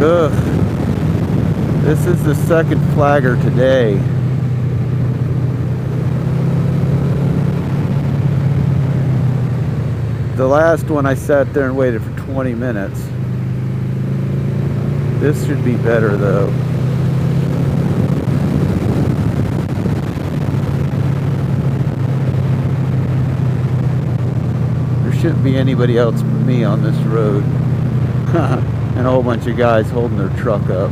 Ugh. This is the second flagger today. The last one I sat there and waited for 20 minutes. This should be better though. There shouldn't be anybody else but me on this road. And a whole bunch of guys holding their truck up.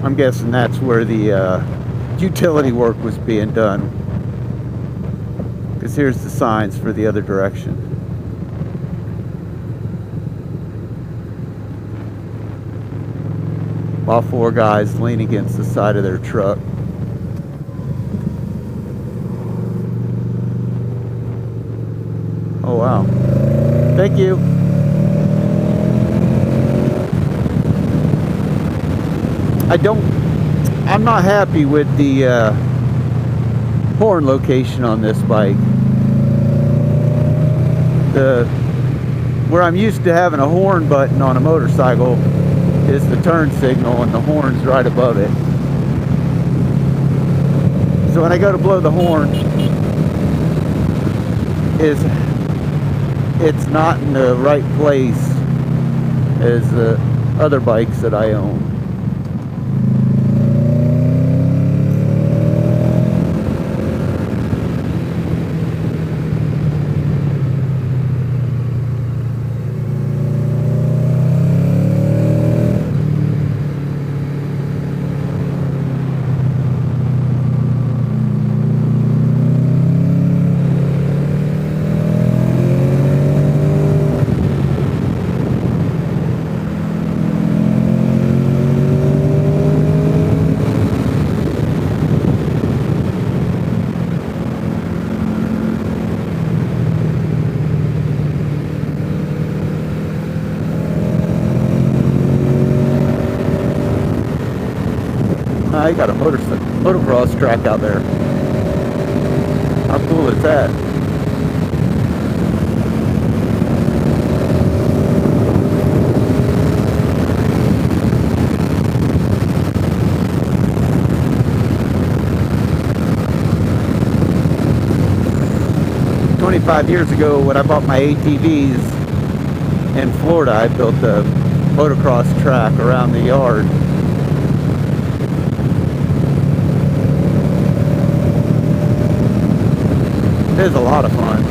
I'm guessing that's where the utility work was being done, because here's the signs for the other direction. While four guys lean against the side of their truck. Oh wow. Thank you. I'm not happy with the horn location on this bike. Where I'm used to having a horn button on a motorcycle is the turn signal, and the horn's right above it. So when I go to blow the horn, it's not in the right place as the other bikes that I own. You got a motocross track out there. How cool is that? $25 ago, when I bought my ATVs in Florida, I built a motocross track around the yard. It is a lot of fun.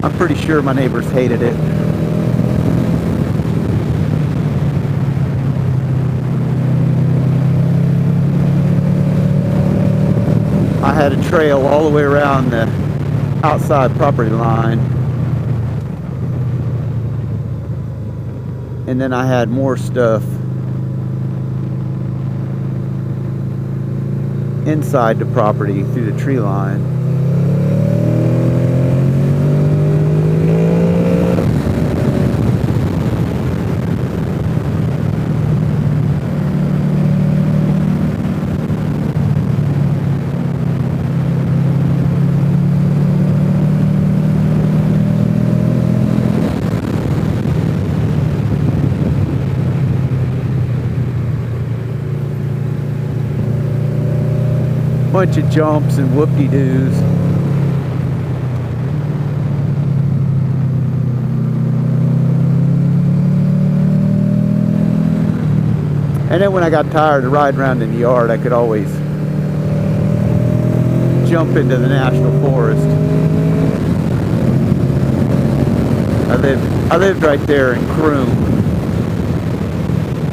I'm pretty sure my neighbors hated it. I had a trail all the way around the outside property line. And then I had more stuff inside the property through the tree line. Bunch of jumps and whoop-de-doos. And then when I got tired of riding around in the yard, I could always jump into the national forest. I lived right there in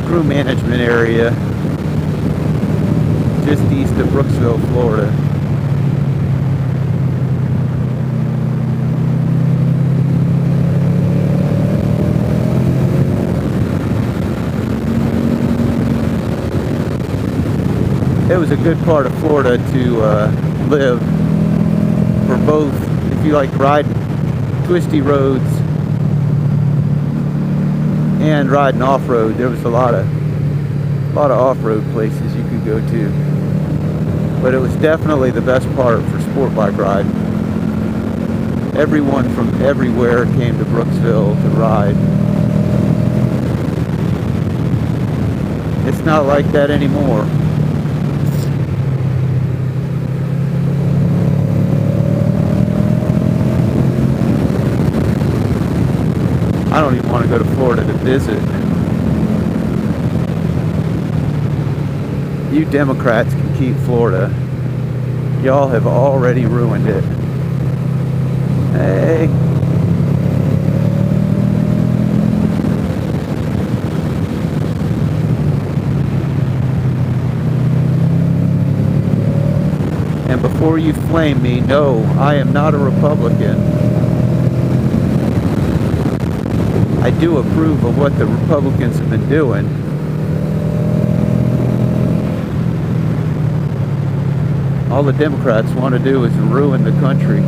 Crew Management area, just east of Brooksville, Florida. it was a good part of Florida to live for both. If you like to ride twisty roads and riding off-road, there was a lot of off-road places you could go to. But it was definitely the best part for sport bike riding. Everyone from everywhere came to Brooksville to ride. It's not like that anymore. I don't even want to go to Florida to visit. You Democrats can keep Florida. Y'all have already ruined it. Hey. And before you flame me, no, I am not a Republican. I do approve of what the Republicans have been doing. All the Democrats want to do is ruin the country.